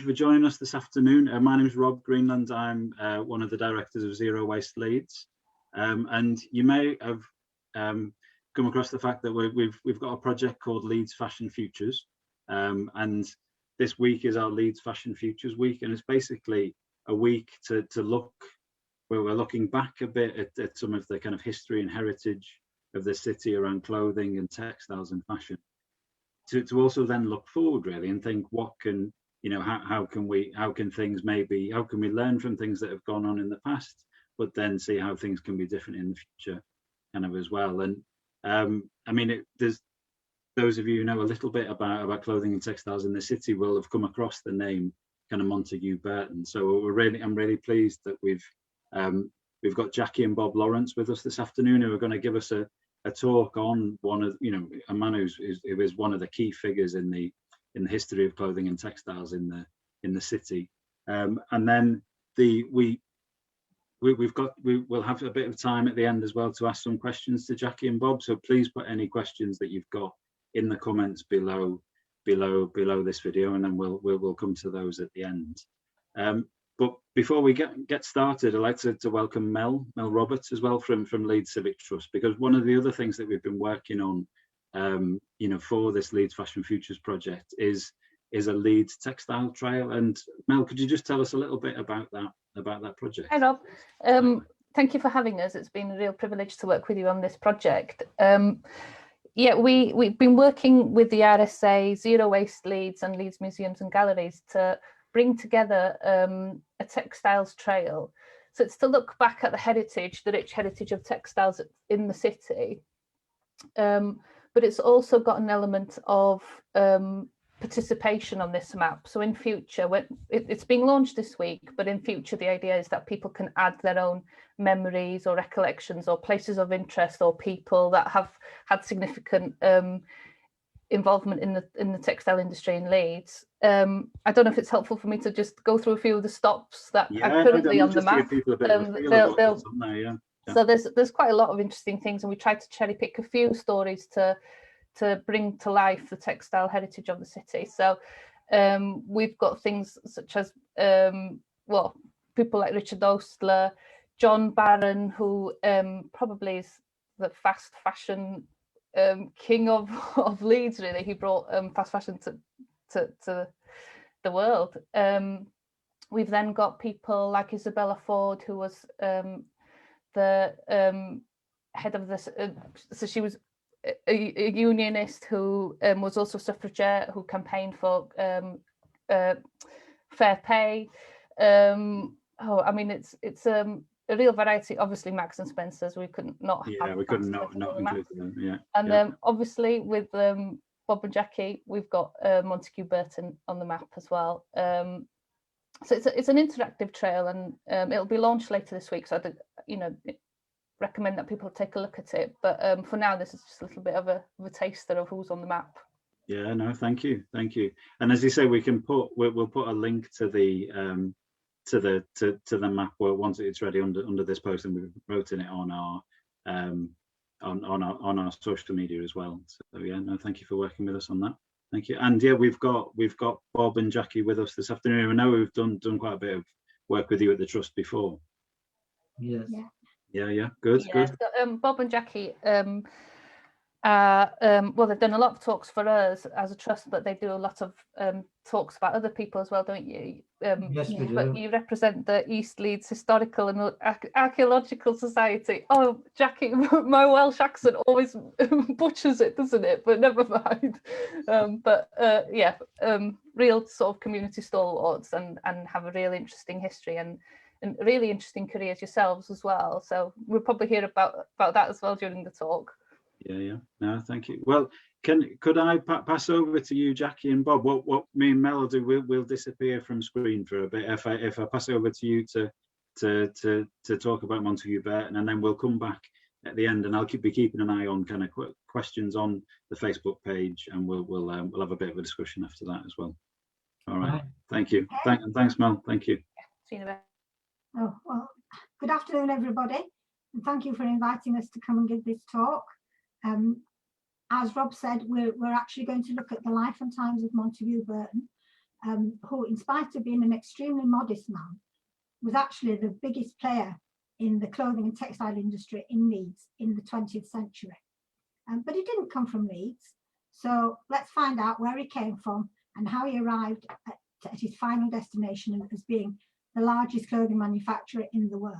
you for joining us this afternoon. My name is Rob Greenland. I'm one of the directors of Zero Waste Leeds, and you may have come across the fact that we've got a project called Leeds Fashion Futures, and this week is our Leeds Fashion Futures week, and it's basically a week to look where we're looking back a bit at some of the kind of history and heritage of the city around clothing and textiles and fashion, to also then look forward really and think what can, you know, how can we learn from things that have gone on in the past, but then see how things can be different in the future kind of as well. And I mean, there's those of you who know a little bit about clothing and textiles in the city will have come across the name kind of Montague Burton. So I'm really pleased that we've got Jacki and Bob Lawrence with us this afternoon, who are going to give us a talk on one of, you know, a man who is one of the key figures in the history of clothing and textiles in the city. And then we'll have a bit of time at the end as well to ask some questions to Jacki and Bob. So please put any questions that you've got in the comments below this video, and then we'll come to those at the end. But before we get started, I'd like to welcome Mel Roberts as well from Leeds Civic Trust, because one of the other things that we've been working on, you know, for this Leeds Fashion Futures project is a Leeds textile trail. And Mel, could you just tell us a little bit about that project? Hi Rob, thank you for having us. It's been a real privilege to work with you on this project. Yeah, we've been working with the RSA, Zero Waste Leeds and Leeds Museums and Galleries to bring together a textiles trail. So it's to look back at the rich heritage of textiles in the city, but it's also got an element of participation on this map. So in future, when it's being launched this week, but in future the idea is that people can add their own memories or recollections or places of interest or people that have had significant involvement in the textile industry in Leeds. I don't know if it's helpful for me to just go through a few of the stops that are currently on the map. So there's quite a lot of interesting things, and we tried to cherry pick a few stories to bring to life the textile heritage of the city. So we've got things such as people like Richard Ostler, John Barron, who probably is the fast fashion king of Leeds, really. He brought fast fashion to the world. We've then got people like Isabella Ford, who was the head of this, so she was a unionist who was also a suffragette, who campaigned for fair pay. I mean, it's a real variety. Obviously, Marks and Spencer's, we couldn't not have. Yeah, we couldn't not include them. Yeah, and then obviously with Bob and Jacki, we've got Montague Burton on the map as well. So it's an interactive trail, and it'll be launched later this week. So I recommend that people take a look at it. But for now, this is just a little bit of a taster of who's on the map. Yeah, no, thank you. And as you say, we'll put a link to the map once it's ready under this post, and we've written it on our social media as well. So yeah, no, thank you for working with us on that. Thank you. And yeah, we've got Bob and Jacki with us this afternoon. I know we've done quite a bit of work with you at the trust before. Yes. Yeah. Good. So, Bob and Jacki, they've done a lot of talks for us as a trust, but they do a lot of talks about other people as well, don't you? Yes, we do. But you represent the East Leeds Historical and Archaeological Society. Oh, Jacki, my Welsh accent always butchers it, doesn't it? But never mind. Real sort of community stalwarts and have a really interesting history and really interesting careers yourselves as well. So we'll probably hear about that as well during the talk. Yeah. No, thank you. Well, could I pass over to you, Jacki and Bob? What me and Mel will do, we'll disappear from screen for a bit. If I pass over to you to talk about Montague Burton, and then we'll come back at the end, and I'll be keeping an eye on kind of questions on the Facebook page, and we'll have a bit of a discussion after that as well. All right. Thank you. Thanks, Mel. Thank you. See you in a bit. Oh, well, good afternoon, everybody, and thank you for inviting us to come and give this talk. As Rob said, we're actually going to look at the life and times of Montague Burton, who, in spite of being an extremely modest man, was actually the biggest player in the clothing and textile industry in Leeds in the 20th century. But he didn't come from Leeds. So let's find out where he came from and how he arrived at his final destination as being the largest clothing manufacturer in the world.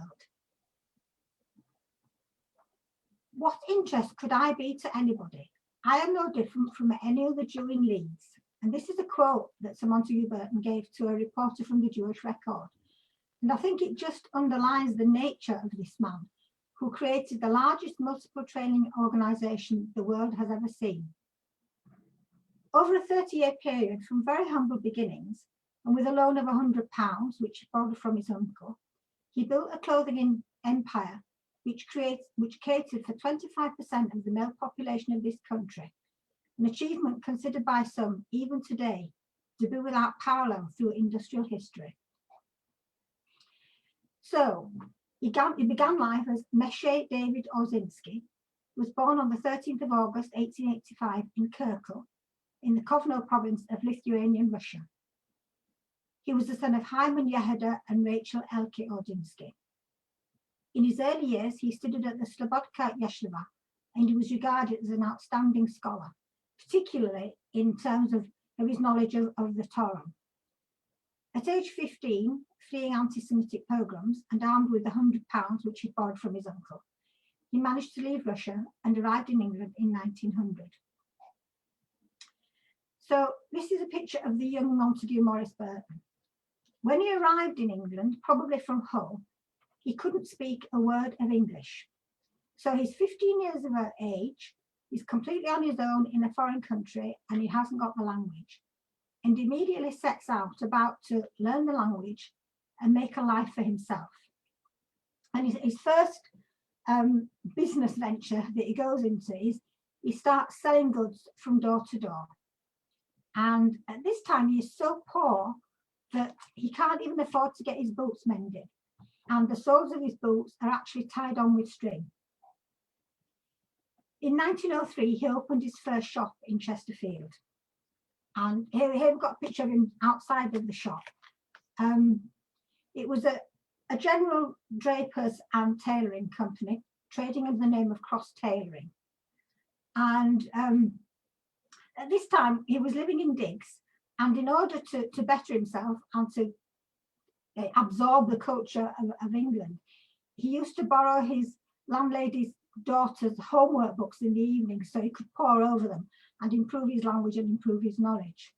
What interest could I be to anybody? I am no different from any other Jew in Leeds. And this is a quote that Sir Montague Burton gave to a reporter from the Jewish Record. And I think it just underlines the nature of this man, who created the largest multiple training organisation the world has ever seen. Over a 30-year period, from very humble beginnings, and with a loan of £100, which he borrowed from his uncle, he built a clothing empire which catered for 25% of the male population of this country, an achievement considered by some, even today, to be without parallel through industrial history. So he began life as Meshe David Orzinski, was born on the 13th of August 1885 in Kirkel, in the Kovno province of Lithuanian Russia. He was the son of Hyman Yehuda and Rachel Elke Orzinski. In his early years, he studied at the Slobodka Yeshiva, and he was regarded as an outstanding scholar, particularly in terms of his knowledge of the Torah. At age 15, fleeing anti-Semitic pogroms and armed with the £100 which he borrowed from his uncle, he managed to leave Russia and arrived in England in 1900. So this is a picture of the young Montague Morris Burton. When he arrived in England, probably from Hull, he couldn't speak a word of English. So he's 15 years of age, he's completely on his own in a foreign country, and he hasn't got the language, and immediately sets out about to learn the language and make a life for himself. And his first business venture that he goes into is he starts selling goods from door to door. And at this time, he is so poor that he can't even afford to get his boots mended. And the soles of his boots are actually tied on with string. In 1903, he opened his first shop in Chesterfield. And here we've got a picture of him outside of the shop. It was a general drapers and tailoring company, trading under the name of Cross Tailoring. And at this time, he was living in digs. And in order to better himself and to absorb the culture of England, he used to borrow his landlady's daughter's homework books in the evening so he could pore over them and improve his language and improve his knowledge.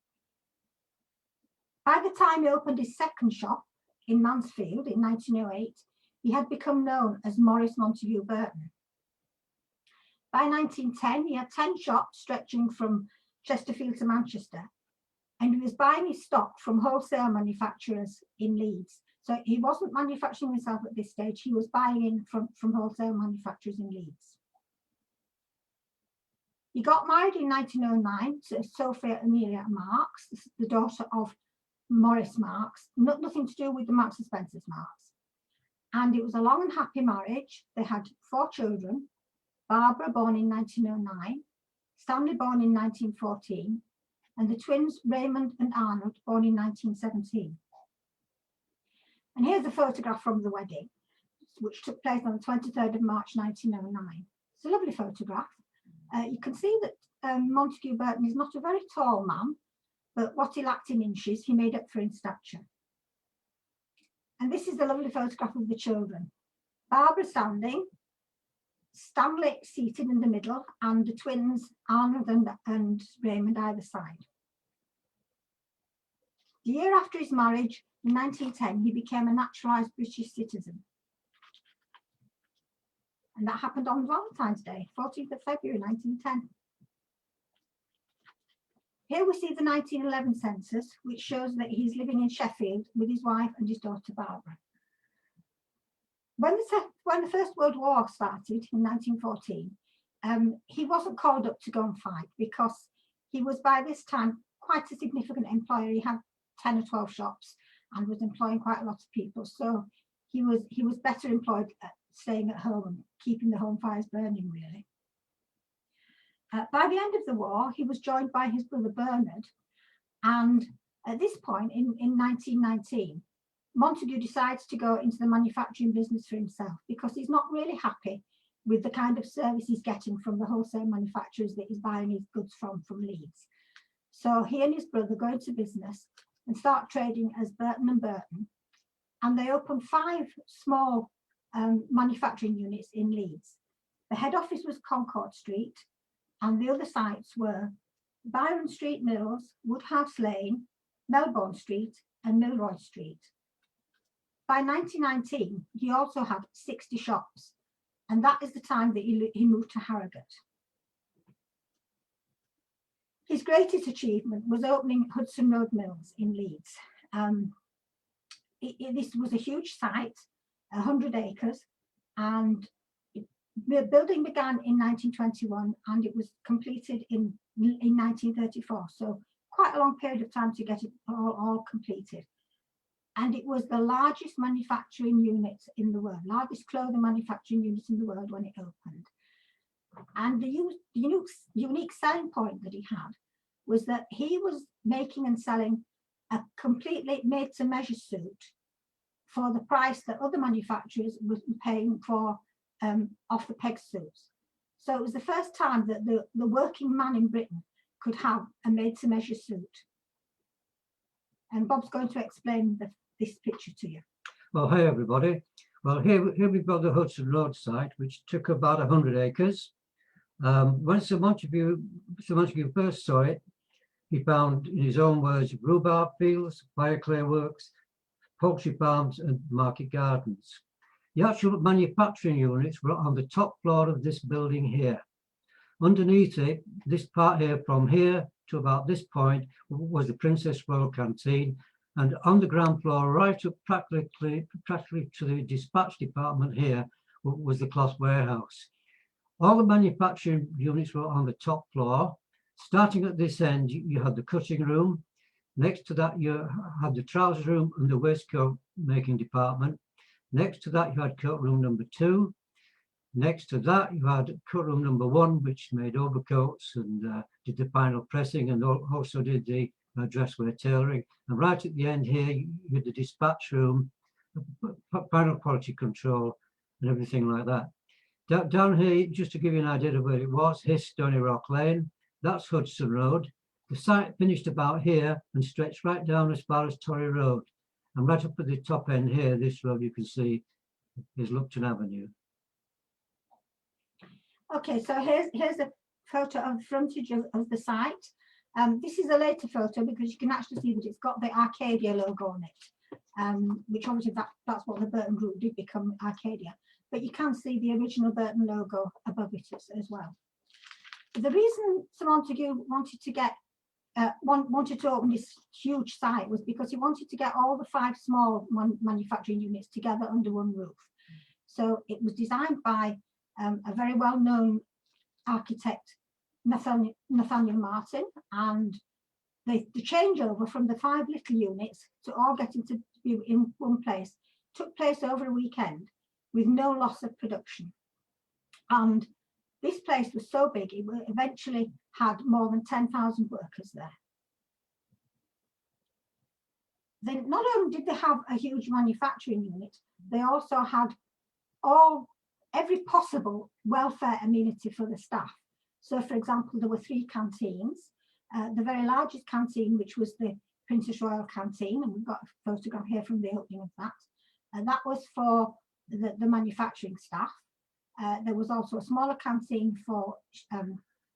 By the time he opened his second shop in Mansfield in 1908, he had become known as Morris Montague Burton. By 1910, he had 10 shops stretching from Chesterfield to Manchester, and he was buying his stock from wholesale manufacturers in Leeds. So he wasn't manufacturing himself at this stage, he was buying in from wholesale manufacturers in Leeds. He got married in 1909 to Sophia Amelia Marks, the daughter of Morris Marks, nothing to do with the Marks and Spencer's Marks. And it was a long and happy marriage. They had 4 children, Barbara born in 1909, Stanley born in 1914, and the twins Raymond and Arnold born in 1917. And here's a photograph from the wedding, which took place on the 23rd of March 1909. It's a lovely photograph. You can see that Montague Burton is not a very tall man, but what he lacked in inches, he made up for in stature. And this is the lovely photograph of the children. Barbara standing, Stanley seated in the middle, and the twins Arnold and Raymond either side. The year after his marriage, in 1910, he became a naturalised British citizen. And that happened on Valentine's Day, 14th of February 1910. Here we see the 1911 census, which shows that he's living in Sheffield with his wife and his daughter Barbara. When the First World War started in 1914, he wasn't called up to go and fight because he was by this time quite a significant employer. He had 10 or 12 shops and was employing quite a lot of people. So he was better employed at staying at home and keeping the home fires burning, really. By the end of the war, he was joined by his brother Bernard, and At this point in 1919, Montague decides to go into the manufacturing business for himself because he's not really happy with the kind of service he's getting from the wholesale manufacturers that he's buying his goods from Leeds. So he and his brother go into business and start trading as Burton and Burton, and they open 5 small manufacturing units in Leeds. The head office was Concord Street, and the other sites were Byron Street Mills, Woodhouse Lane, Melbourne Street, and Milroy Street. By 1919, he also had 60 shops, and that is the time that he moved to Harrogate. His greatest achievement was opening Hudson Road Mills in Leeds. This was a huge site, 100 acres, and the building began in 1921 and it was completed in 1934. So quite a long period of time to get it all completed. And it was the largest manufacturing unit in the world, largest clothing manufacturing unit in the world when it opened. And the unique selling point that he had was that he was making and selling a completely made-to-measure suit for the price that other manufacturers were paying for off-the-peg suits. So it was the first time that the working man in Britain could have a made-to-measure suit. And Bob's going to explain this picture to you. Well, hey everybody. Well, here we've got the Hudson Road site, which took about 100 acres. When Sir Montague first saw it, he found, in his own words, rhubarb fields, fireclay works, poultry farms and market gardens. The actual manufacturing units were on the top floor of this building here. Underneath it, this part here, from here to about this point, was the Princess Royal Canteen, and on the ground floor, right up practically to the dispatch department here, was the cloth warehouse. All the manufacturing units were on the top floor. Starting at this end, you had the cutting room. Next to that, you had the trousers room and the waistcoat making department. Next to that, you had coat room number 2. Next to that, you had coat room number 1, which made overcoats and did the final pressing and also did the dresswear tailoring. And right at the end here, you had the dispatch room, final quality control and everything like that. Down here, just to give you an idea of where it was, here's Stony Rock Lane, that's Hudson Road. The site finished about here and stretched right down as far as Torry Road. And right up at the top end here, this road you can see is Lupton Avenue. Okay, so here's a photo of the frontage of the site. This is a later photo because you can actually see that it's got the Arcadia logo on it, which obviously that's what the Burton Group did become, Arcadia. But you can see the original Burton logo above it as well. The reason Sir Montague wanted to open this huge site was because he wanted to get all the 5 small manufacturing units together under one roof. So it was designed by a very well-known architect, Nathaniel Martin, and the changeover from the 5 little units to all getting to be in one place took place over a weekend with no loss of production. And this place was so big, it eventually had more than 10,000 workers there. Then not only did they have a huge manufacturing unit, they also had every possible welfare amenity for the staff. So for example, there were 3 canteens. The very largest canteen, which was the Princess Royal Canteen, and we've got a photograph here from the opening of that. And that was for the manufacturing staff. There was also a smaller canteen for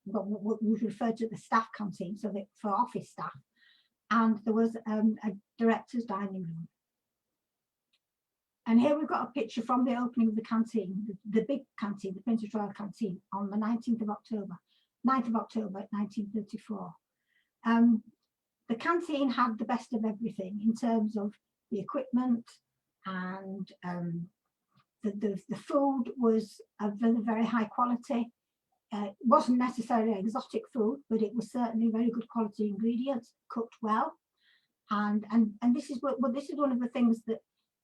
what we refer to the staff canteen, so that for office staff. And there was a director's dining room. And here we've got a picture from the opening of the canteen, the big canteen, the Princess Royal Canteen, on the 9th of October 1934. The canteen had the best of everything in terms of the equipment, and the food was of very high quality. It wasn't necessarily exotic food, but it was certainly very good quality ingredients, cooked well. And this is one of the things that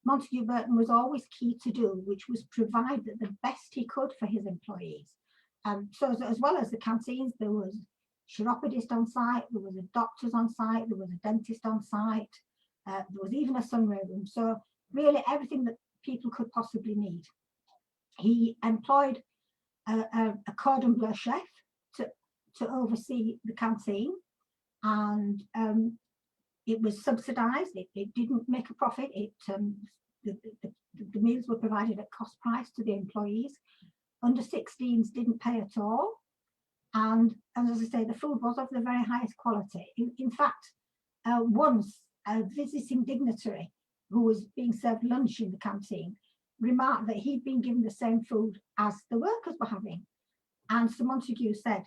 Montague Burton was always key to do, which was provide the best he could for his employees. So as well as the canteens, there was chiropodist on site, there was a doctor's on site, there was a dentist on site, there was even a sunray room. So really everything that people could possibly need. He employed a cordon bleu chef to oversee the canteen, and it was subsidised. It didn't make a profit. The meals were provided at cost price to the employees. Under 16s didn't pay at all, and as I say, the food was of the very highest quality. In fact, once a visiting dignitary who was being served lunch in the canteen remarked that he'd been given the same food as the workers were having, and Sir Montague said,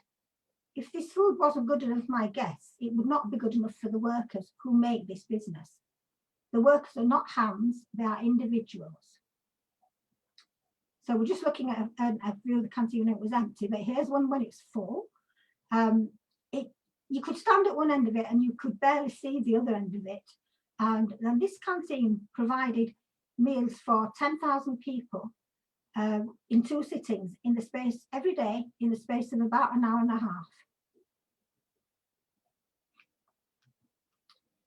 "If this food wasn't good enough for my guests, it would not be good enough for the workers who make this business. The workers are not hands, they are individuals." So we're just looking at a view of the canteen when it was empty, but here's one when it's full. You could stand at one end of it and you could barely see the other end of it. And then this canteen provided meals for 10,000 people in 2 sittings in the space every day, in the space of about an hour and a half.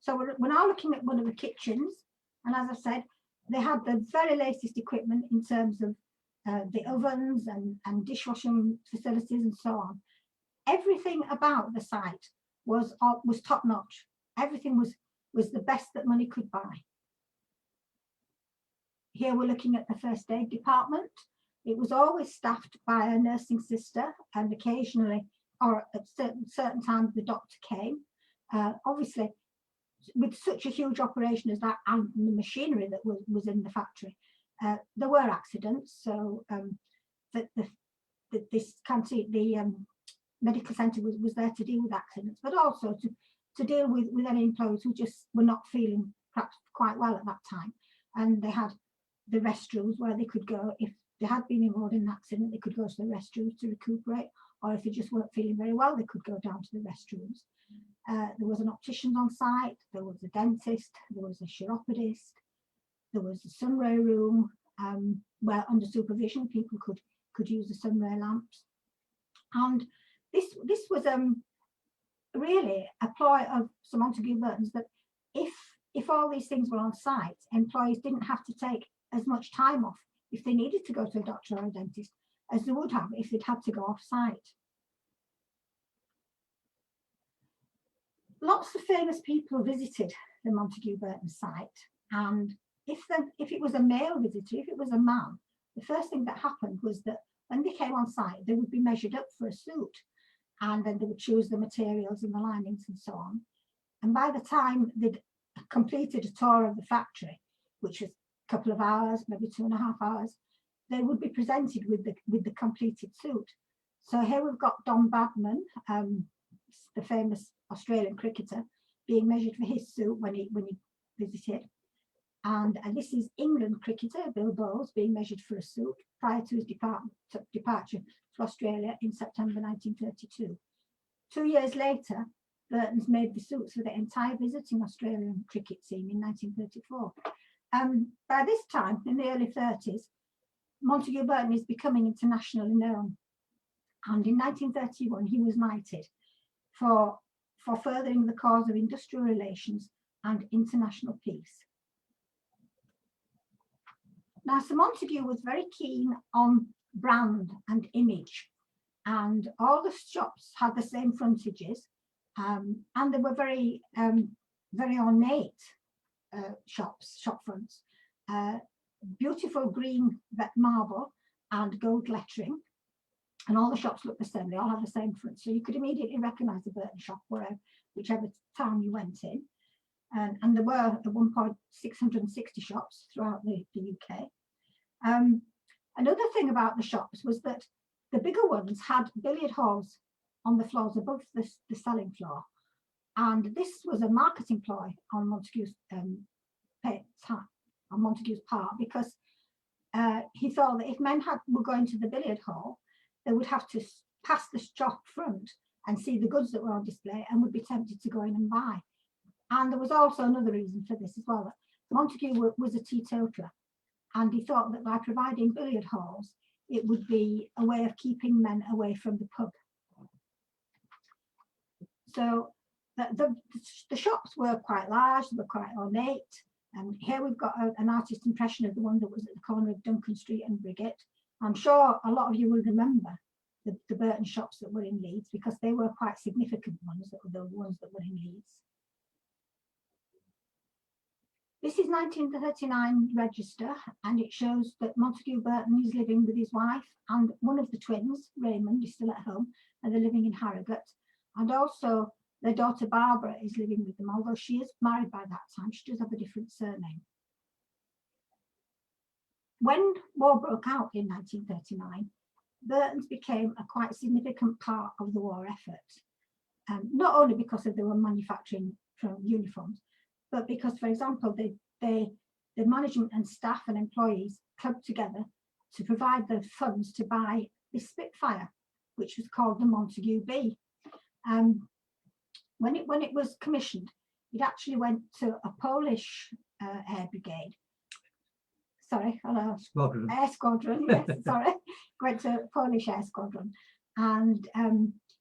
So we're now looking at one of the kitchens, and as I said, they had the very latest equipment in terms of the ovens and dishwashing facilities and so on. Everything about the site was top notch. Everything was the best that money could buy. Here we're looking at the first aid department. It was always staffed by a nursing sister, and occasionally, or at certain times, the doctor came. Obviously, with such a huge operation as that and the machinery that was in the factory, there were accidents. So this canteen, the medical centre was there to deal with accidents, but also to deal with any employees who just were not feeling perhaps quite well at that time. And they had the restrooms where they could go if they had been involved in an accident. They could go to the restrooms to recuperate, or if they just weren't feeling very well, they could go down to the restrooms. There was an optician on site, there was a dentist, there was a chiropodist, there was a sunray room where under supervision people could use the sunray lamps. And this was really a ploy of Sir Montague Burton's, that if all these things were on site, employees didn't have to take as much time off if they needed to go to a doctor or a dentist as they would have if they'd had to go off site. Lots of famous people visited the Montague Burton site, and if it was a male visitor, if it was a man, the first thing that happened was that when they came on site, they would be measured up for a suit, and then they would choose the materials and the linings and so on. And by the time they'd completed a tour of the factory, which was a couple of hours, maybe 2.5 hours, they would be presented with the completed suit. So here we've got Don Badman, the famous Australian cricketer, being measured for his suit when he visited. And this is England cricketer Bill Bowles being measured for a suit prior to his departure for Australia in September 1932. 2 years later, Burton's made the suits for the entire visiting Australian cricket team in 1934. By this time, in the early 30s, Montague Burton is becoming internationally known. And in 1931, he was knighted for furthering the cause of industrial relations and international peace. Now, Sir Montague was very keen on brand and image, and all the shops had the same frontages, and they were very, very ornate shop fronts. Beautiful green marble and gold lettering, and all the shops looked the same. They all had the same front, so you could immediately recognise the Burton shop whichever town you went in. And there were at one point 660 shops throughout the UK. Another thing about the shops was that the bigger ones had billiard halls on the floors above the selling floor, and this was a marketing ploy on Montague's part, because he thought that if men were going to the billiard hall, they would have to pass the shop front and see the goods that were on display and would be tempted to go in and buy. And there was also another reason for this as well, that Montague was a teetotaler, and he thought that by providing billiard halls, it would be a way of keeping men away from the pub. So the shops were quite large, they were quite ornate. And here we've got an artist impression of the one that was at the corner of Duncan Street and Briggate. I'm sure a lot of you will remember the Burton shops that were in Leeds, because they were quite significant ones, that were the ones that were in Leeds. This is 1939 register, and it shows that Montague Burton is living with his wife, and one of the twins, Raymond, is still at home, and they're living in Harrogate. And also their daughter Barbara is living with them, although she is married by that time. She does have a different surname. When war broke out in 1939, Burton's became a quite significant part of the war effort, not only because they were manufacturing from uniforms, but because, for example, the management and staff and employees clubbed together to provide the funds to buy this Spitfire, which was called the Montague B. When it was commissioned, it actually went to a Polish air brigade. Sorry, hello. Squadron. Air squadron. Yes, sorry, went to a Polish air squadron, and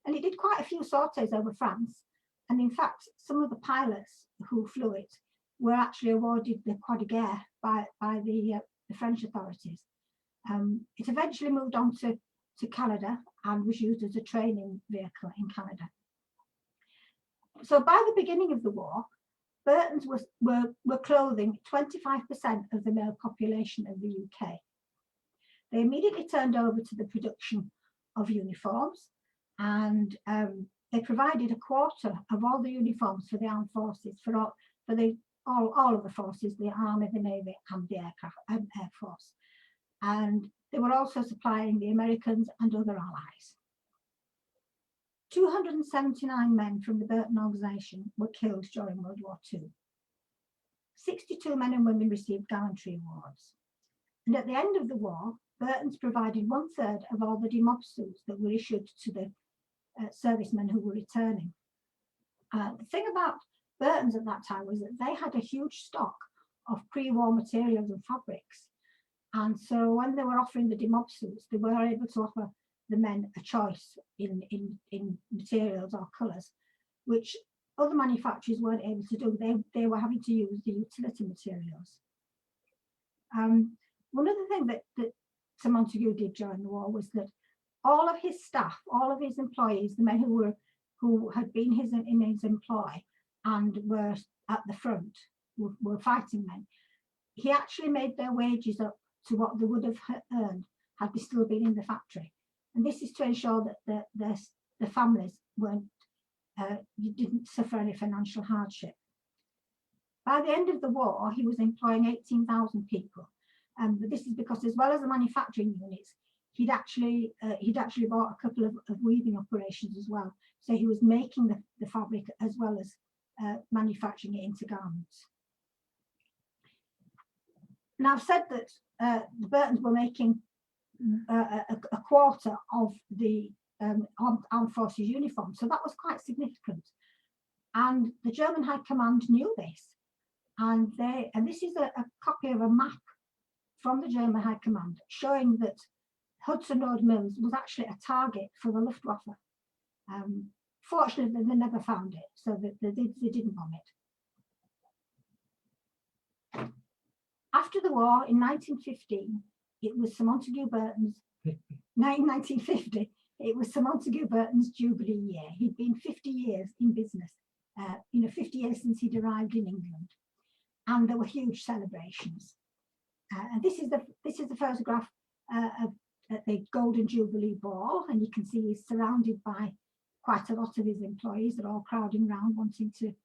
it did quite a few sorties over France. And in fact, some of the pilots who flew it were actually awarded the Croix de Guerre by the French authorities. It eventually moved on to Canada and was used as a training vehicle in Canada. So by the beginning of the war, Burton's were clothing 25% of the male population of the UK. They immediately turned over to the production of uniforms, and they provided a quarter of all the uniforms for the armed forces, for all of the forces, the Army, the Navy, and the Air Force. And they were also supplying the Americans and other allies. 279 men from the Burton organisation were killed during World War II. 62 men and women received gallantry awards. And at the end of the war, Burton's provided 1/3 of all the demob suits that were issued to the servicemen who were returning. The thing about Burton's at that time was that they had a huge stock of pre-war materials and fabrics. And so when they were offering the demob suits, they were able to offer the men a choice in materials or colours, which other manufacturers weren't able to do. They were having to use the utility materials. One of the things that Sir Montague did during the war was that all of his staff, all of his employees, the men who had been in his employ and were at the front, were fighting men, he actually made their wages up to what they would have earned had they still been in the factory. And this is to ensure that the families didn't suffer any financial hardship. By the end of the war, he was employing 18,000 people. But this is because, as well as the manufacturing units, he'd actually bought a couple of weaving operations as well. So he was making the fabric as well as manufacturing it into garments. Now, I've said that the Burtons were making a quarter of the armed forces uniform, so that was quite significant. And the German High Command knew this, and this is a copy of a map from the German High Command showing that Hudson Road Mills was actually a target for the Luftwaffe. Fortunately, they never found it, so they didn't bomb it. After the war, in 1915, it was Sir Montague Burton's 1950. It was Sir Montague Burton's Jubilee year. He'd been 50 years in business, 50 years since he'd arrived in England, and there were huge celebrations. And this is the photograph of the Golden Jubilee Ball, and you can see he's surrounded by quite a lot of his employees. They're all crowding around, wanting to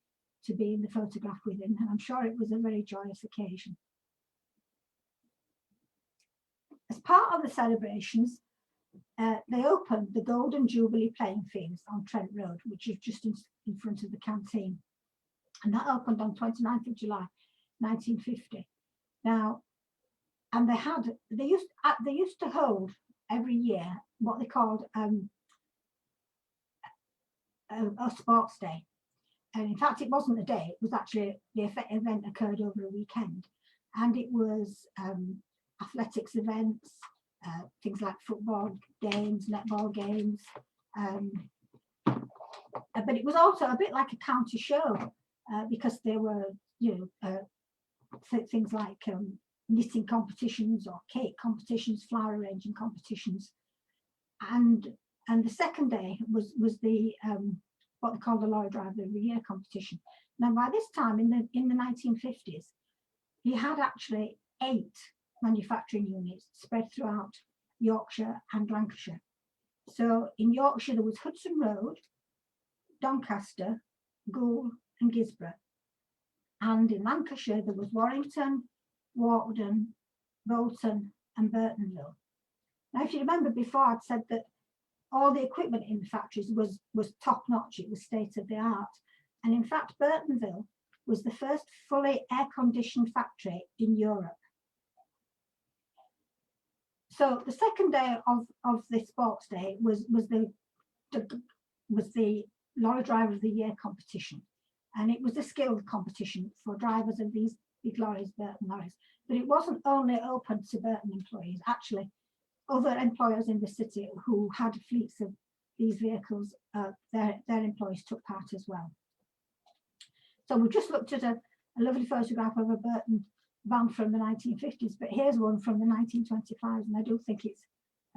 be in the photograph with him, and I'm sure it was a very joyous occasion. As part of the celebrations, they opened the Golden Jubilee playing fields on Trent Road, which is just in front of the canteen. And that opened on 29th of July, 1950. Now, and they used to hold every year what they called a sports day. And in fact, it wasn't a day, it was actually, the event occurred over a weekend. And it was athletics events, things like football games, netball games, But it was also a bit like a county show because there were, things like knitting competitions or cake competitions, flower arranging competitions, and the second day was the what they call the Lorry Driver of the Year competition. Now, by this time in the 1950s, he had actually 8 manufacturing units spread throughout Yorkshire and Lancashire. So in Yorkshire there was Hudson Road, Doncaster, Goole and Gisborough. And in Lancashire there was Warrington, Warden, Bolton and Burtonville. Now, if you remember before, I'd said that all the equipment in the factories was top notch, it was state of the art. And in fact, Burtonville was the first fully air-conditioned factory in Europe. So the second day of this sports day was the Lorry Driver of the Year competition. And it was a skill competition for drivers of these big lorries, Burton lorries. But it wasn't only open to Burton employees. Actually, other employers in the city who had fleets of these vehicles, their employees took part as well. So we just looked at a lovely photograph of a Burton van from the 1950s, but here's one from the 1925s, and I do think it's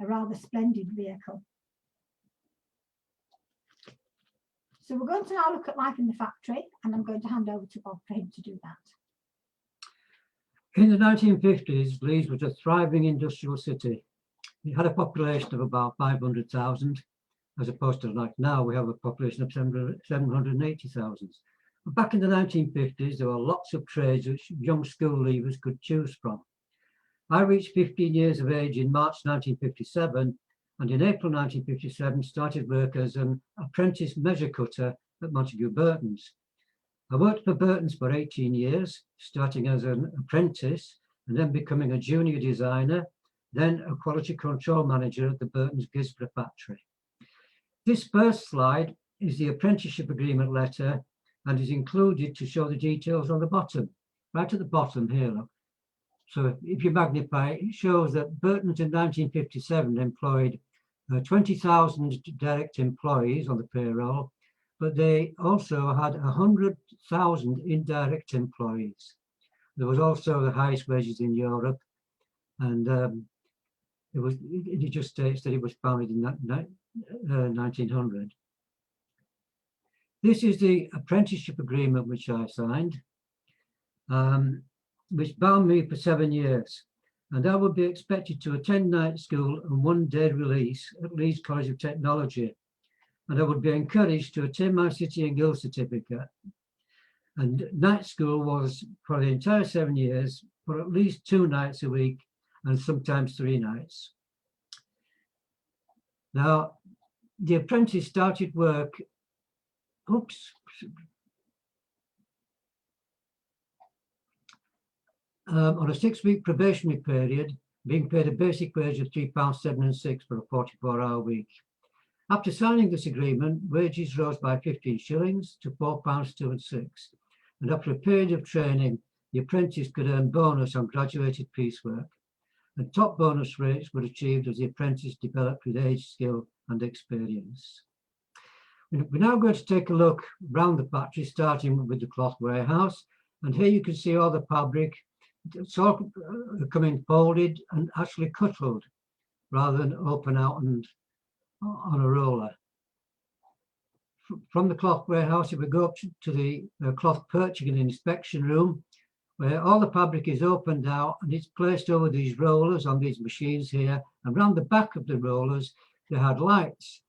a rather splendid vehicle. So we're going to now look at life in the factory, and I'm going to hand over to Bob for him to do that. In the 1950s, Leeds was a thriving industrial city. It had a population of about 500,000, as opposed to like now we have a population of 780,000. But back in the 1950s, there were lots of trades which young school leavers could choose from. I reached 15 years of age in March 1957, and in April 1957 started work as an apprentice measure cutter at Montague Burton's. I worked for Burton's for 18 years, starting as an apprentice and then becoming a junior designer, then a quality control manager at the Burton's Gisborough factory. This first slide is the apprenticeship agreement letter and is included to show the details on the bottom, right at the bottom here, look. So if you magnify, it shows that Burton's in 1957 employed 20,000 direct employees on the payroll, but they also had 100,000 indirect employees. There was also the highest wages in Europe, and it just states that it was founded in 1900. This is the apprenticeship agreement which I signed, which bound me for 7 years. And I would be expected to attend night school and 1 day release at Leeds College of Technology. And I would be encouraged to attain my City and Guild certificate. And night school was for the entire 7 years, for at least 2 nights a week and sometimes 3 nights. Now, the apprentice started work, on a 6-week probationary period, being paid a basic wage of £3.7 and 6 for a 44-hour week. After signing this agreement, wages rose by 15 shillings to £4.2 and 6. And after a period of training, the apprentice could earn bonus on graduated piecework. And top bonus rates were achieved as the apprentice developed with age, skill and experience. We're now going to take a look around the factory, starting with the cloth warehouse. And here you can see all the fabric. It's all coming folded and actually cuttled rather than open out and on a roller. From the cloth warehouse, if we go up to the cloth purchasing and inspection room, where all the fabric is opened out and it's placed over these rollers on these machines here, and around the back of the rollers they had lights.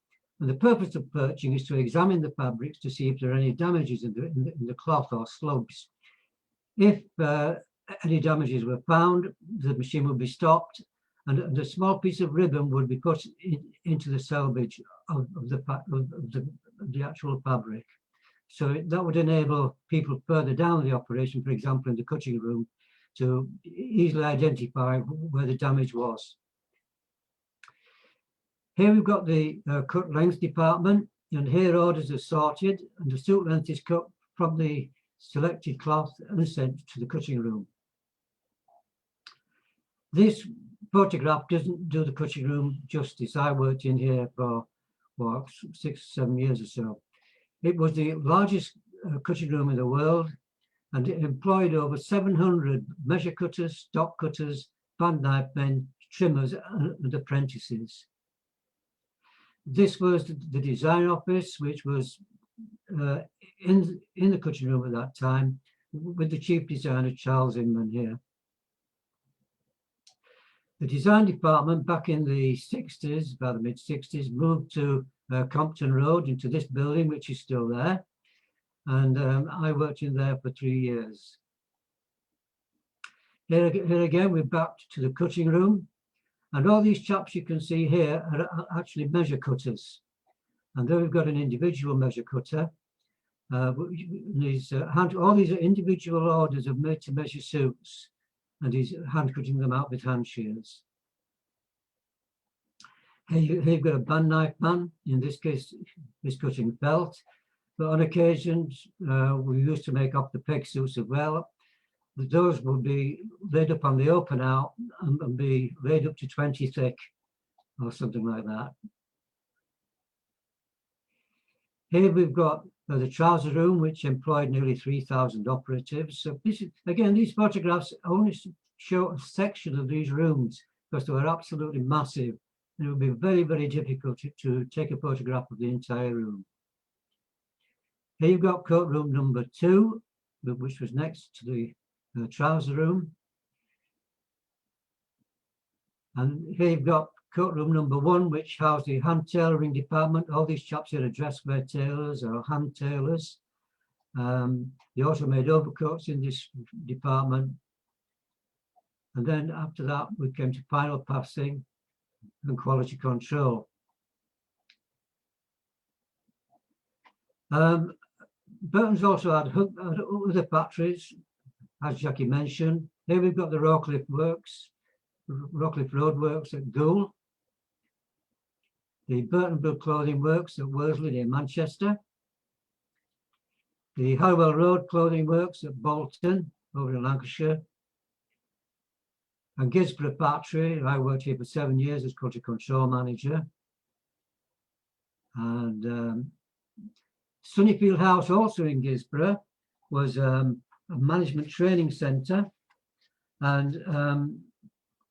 And the purpose of purchasing is to examine the fabrics to see if there are any damages in the cloth or slugs. If any damages were found, the machine would be stopped, and a small piece of ribbon would be put into the selvage of the actual fabric. So that would enable people further down the operation, for example, in the cutting room, to easily identify where the damage was. Here we've got the cut length department, and here orders are sorted, and the suit length is cut from the selected cloth and sent to the cutting room. This photograph doesn't do the cutting room justice. I worked in here for 6 or 7 years or so. It was the largest cutting room in the world, and it employed over 700 measure cutters, stock cutters, band knife men, trimmers, and apprentices. This was the design office, which was in the cutting room at that time, with the chief designer Charles Inman here. The design department back in the 60s, about the mid-60s, moved to Compton Road into this building, which is still there. And I worked in there for 3 years. Here again, we're back to the cutting room. And all these chaps you can see here are actually measure cutters. And then we've got an individual measure cutter. All these are individual orders of made-to-measure suits, and he's hand cutting them out with hand shears. Here you've got a band knife man. In this case, he's cutting felt. But on occasions, we used to make up the peg suits as well. Those would be laid up on the open out and be laid up to 20 thick or something like that. Here we've got the trouser room, which employed nearly 3,000 operatives. So this is, again, these photographs only show a section of these rooms because they were absolutely massive. And it would be very, very difficult to take a photograph of the entire room. Here you've got coat room number 2, which was next to the trouser room. And here you've got coat room number 1, which housed the hand tailoring department. All these chaps here are dress wear tailors or hand tailors. They also made overcoats in this department. And then after that, we came to final passing and quality control. Burton's also had other factories, as Jackie mentioned. Here we've got the Rawcliffe Road Works at Goole, the Burton Blue Clothing Works at Worsley near Manchester, the Harewell Road Clothing Works at Bolton over in Lancashire, and Gisborough Factory. I worked here for 7 years as quality control manager. And Sunnyfield House, also in Gisborough, was a management training centre, and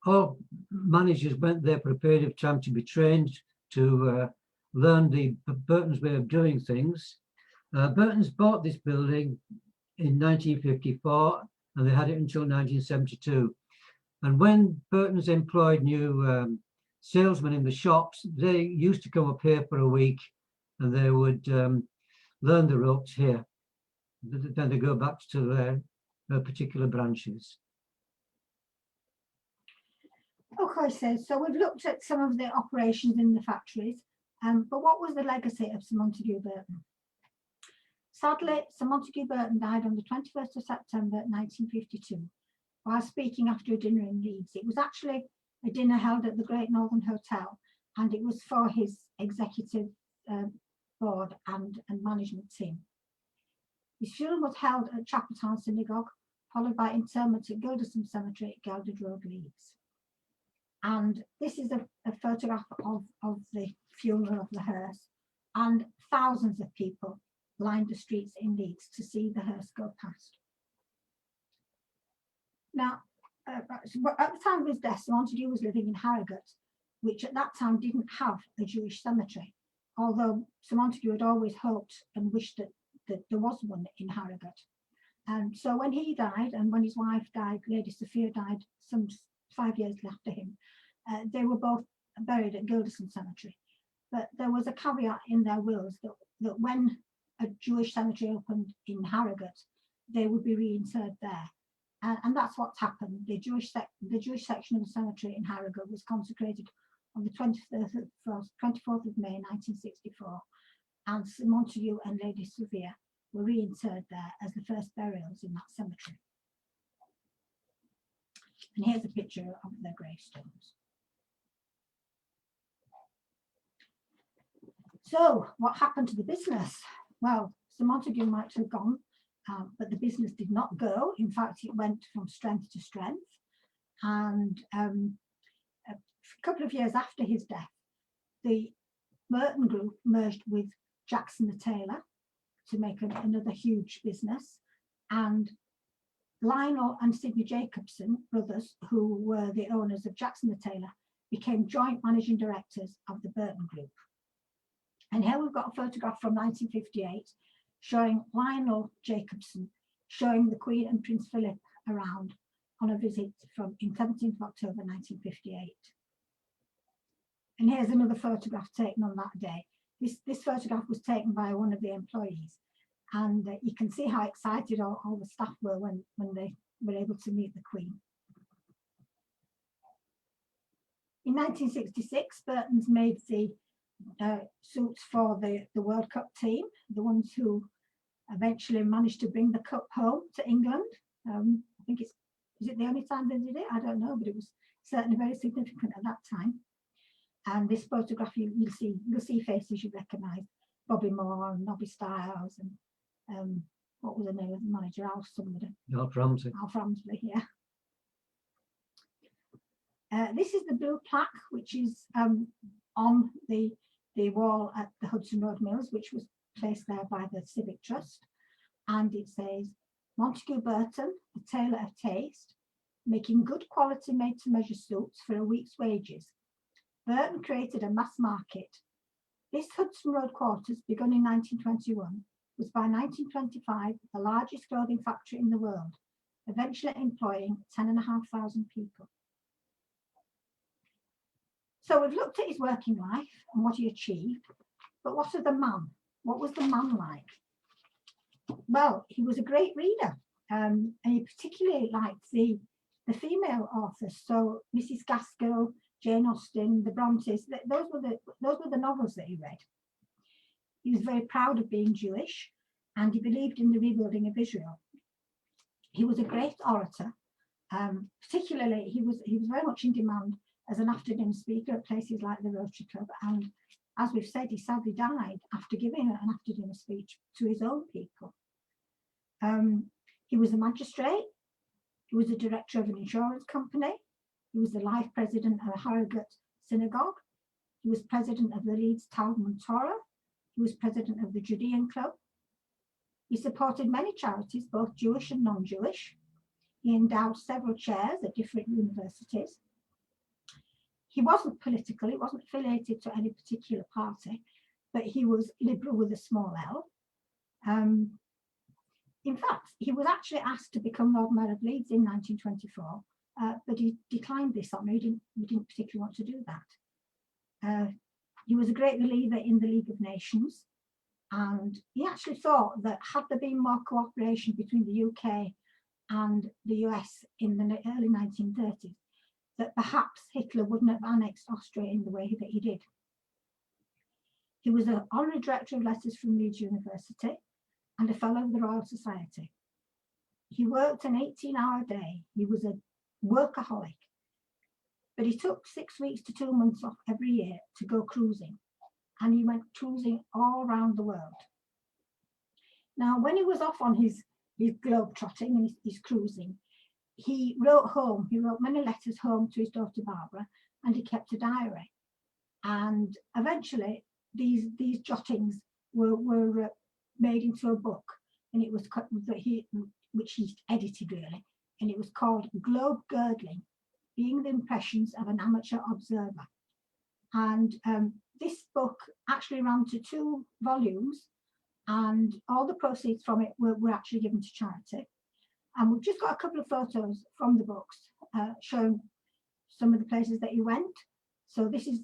all managers went there for a period of time to be trained to learn the Burton's way of doing things. Burton's bought this building in 1954, and they had it until 1972. And when Burton's employed new salesmen in the shops, they used to come up here for a week, and they would learn the ropes here. Then they go back to their particular branches. Okay, so we've looked at some of the operations in the factories, but what was the legacy of Sir Montague Burton? Sadly, Sir Montague Burton died on the 21st of September 1952 while speaking after a dinner in Leeds. It was actually a dinner held at the Great Northern Hotel, and it was for his executive board and management team. His funeral was held at Chapel Town Synagogue, followed by interment at Gilderson Cemetery at Gelded Road, Leeds. And this is a photograph of the funeral of the hearse, and thousands of people lined the streets in Leeds to see the hearse go past. Now, at the time of his death, Sir Montague was living in Harrogate, which at that time didn't have a Jewish cemetery, although Sir Montague had always hoped and wished that there was one in Harrogate. And so when he died, and when his wife died, Lady Sophia died some 5 years after him, they were both buried at Gilderson Cemetery. But there was a caveat in their wills that when a Jewish cemetery opened in Harrogate, they would be reinterred there. And that's what's happened. The Jewish section of the cemetery in Harrogate was consecrated on the 24th of May 1964, and Sir Montague and Lady Sophia were reinterred there as the first burials in that cemetery. And here's a picture of their gravestones. So what happened to the business? Well, Sir Montague might have gone, but the business did not go. In fact, it went from strength to strength. And a couple of years after his death, the Burton Group merged with Jackson the Tailor, to make another huge business. And Lionel and Sidney Jacobson, brothers, who were the owners of Jackson the Tailor, became joint managing directors of the Burton Group. And here we've got a photograph from 1958 showing Lionel Jacobson showing the Queen and Prince Philip around on a visit in 17th of October 1958. And here's another photograph taken on that day. This photograph was taken by one of the employees, and you can see how excited all the staff were when they were able to meet the Queen. In 1966, Burton's made the suits for the World Cup team, the ones who eventually managed to bring the cup home to England. I think is it the only time they did it? I don't know, but it was certainly very significant at that time. And this photograph, you'll see faces you recognise: Bobby Moore and Nobby Stiles, and what was the name of the manager? Alf Ramsey. Alf Ramsey, yeah. This is the blue plaque, which is on the wall at the Hudson Road Mills, which was placed there by the Civic Trust. And it says, Montague Burton, the tailor of taste, making good quality made-to-measure suits for a week's wages. Burton created a mass market. This Hudson Road quarters, begun in 1921, was by 1925 the largest clothing factory in the world, eventually employing 10,500 people. So we've looked at his working life and what he achieved, but what of the man? What was the man like? Well, he was a great reader, and he particularly liked the female authors. So Mrs. Gaskell, Jane Austen, the Brontes, those were the novels that he read. He was very proud of being Jewish, and he believed in the rebuilding of Israel. He was a great orator. Particularly, he was very much in demand as an afternoon speaker at places like the Rotary Club. And as we've said, he sadly died after giving an afternoon speech to his own people. He was a magistrate. He was a director of an insurance company. He was the life president of Harehills Synagogue. He was president of the Leeds Talmud Torah. He was president of the Judean Club. He supported many charities, both Jewish and non-Jewish. He endowed several chairs at different universities. He wasn't political, he wasn't affiliated to any particular party, but he was liberal with a small L. In fact, he was actually asked to become Lord Mayor of Leeds in 1924, but he declined this honour. He didn't particularly want to do that. He was a great believer in the League of Nations, and he actually thought that had there been more cooperation between the UK and the US in the early 1930s, that perhaps Hitler wouldn't have annexed Austria in the way that he did. He was an honorary director of letters from Leeds University and a fellow of the Royal Society. He worked an 18-hour day. He was a workaholic, but he took 6 weeks to 2 months off every year to go cruising, and he went cruising all around the world. Now, when he was off on his globe trotting and his cruising, he wrote home. He wrote many letters home to his daughter Barbara, and he kept a diary. And eventually, these jottings were made into a book, and it was which he edited really, and it was called Globe Girdling: Being the Impressions of an Amateur Observer. And this book actually ran to 2 volumes, and all the proceeds from it were actually given to charity. And we've just got a couple of photos from the books showing some of the places that he went. So this is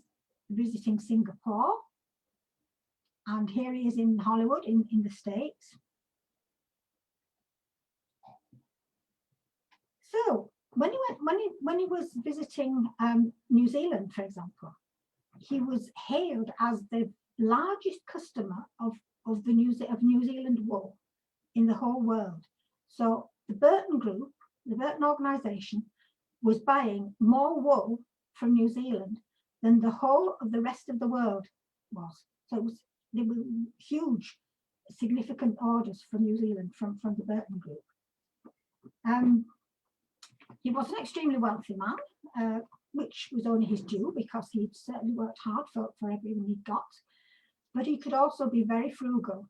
visiting Singapore. And here he is in Hollywood in the States. So when he was visiting New Zealand, for example, he was hailed as the largest customer of New Zealand wool in the whole world. So the Burton Group, the Burton organisation, was buying more wool from New Zealand than the whole of the rest of the world was. So there were huge, significant orders from New Zealand from the Burton Group. He was an extremely wealthy man, which was only his due because he'd certainly worked hard for everything he'd got. But he could also be very frugal,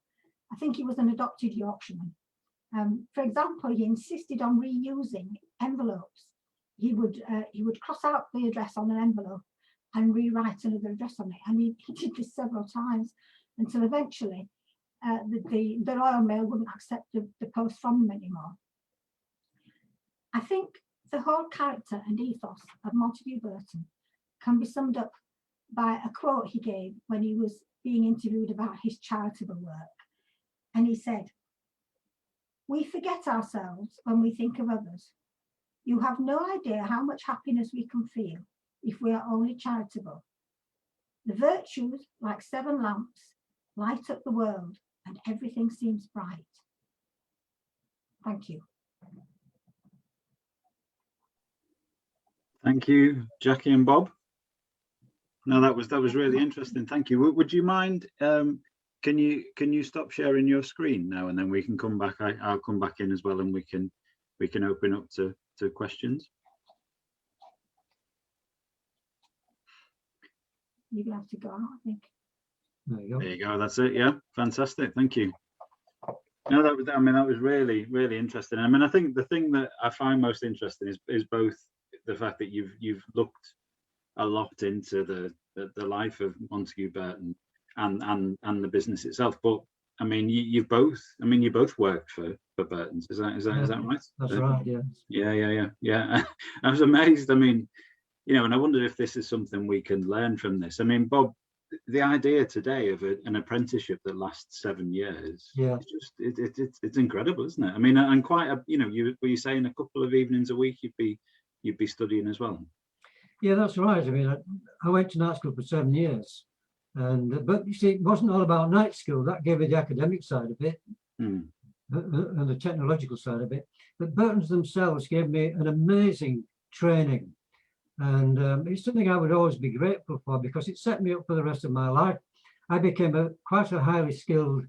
I think he was an adopted Yorkshireman. For example, he insisted on reusing envelopes. He would cross out the address on an envelope and rewrite another address on it. And he did this several times until eventually the Royal Mail wouldn't accept the post from them anymore. I think the whole character and ethos of Montague Burton can be summed up by a quote he gave when he was being interviewed about his charitable work. And he said, "We forget ourselves when we think of others. You have no idea how much happiness we can feel if we are only charitable. The virtues, like 7 lamps, light up the world and everything seems bright." Thank you. Thank you, Jackie and Bob. No, that was really interesting. Thank you. Would you mind? Can you stop sharing your screen now, and then we can come back. I'll come back in as well, and we can open up to questions. You're gonna have to go out, I think. There you go. There you go. That's it. Yeah, fantastic. Thank you. No, that was really, really interesting. I mean, I think the thing that I find most interesting is both the fact that you've looked a lot into the life of Montague Burton and the business itself. But I mean, you both worked for Burton's. Is that right? That's right. Yeah. Yeah. I was amazed. I mean, and I wondered if this is something we can learn from this. I mean, Bob, the idea today of an apprenticeship that lasts 7 years, it's incredible, isn't it? I mean, and quite were you saying a couple of evenings a week you'd be studying as well? Yeah, that's right. I mean, I went to night school for 7 years, but you see, it wasn't all about night school. That gave me the academic side of it, and the technological side of it. But Burton's themselves gave me an amazing training, and it's something I would always be grateful for because it set me up for the rest of my life. I became quite a highly skilled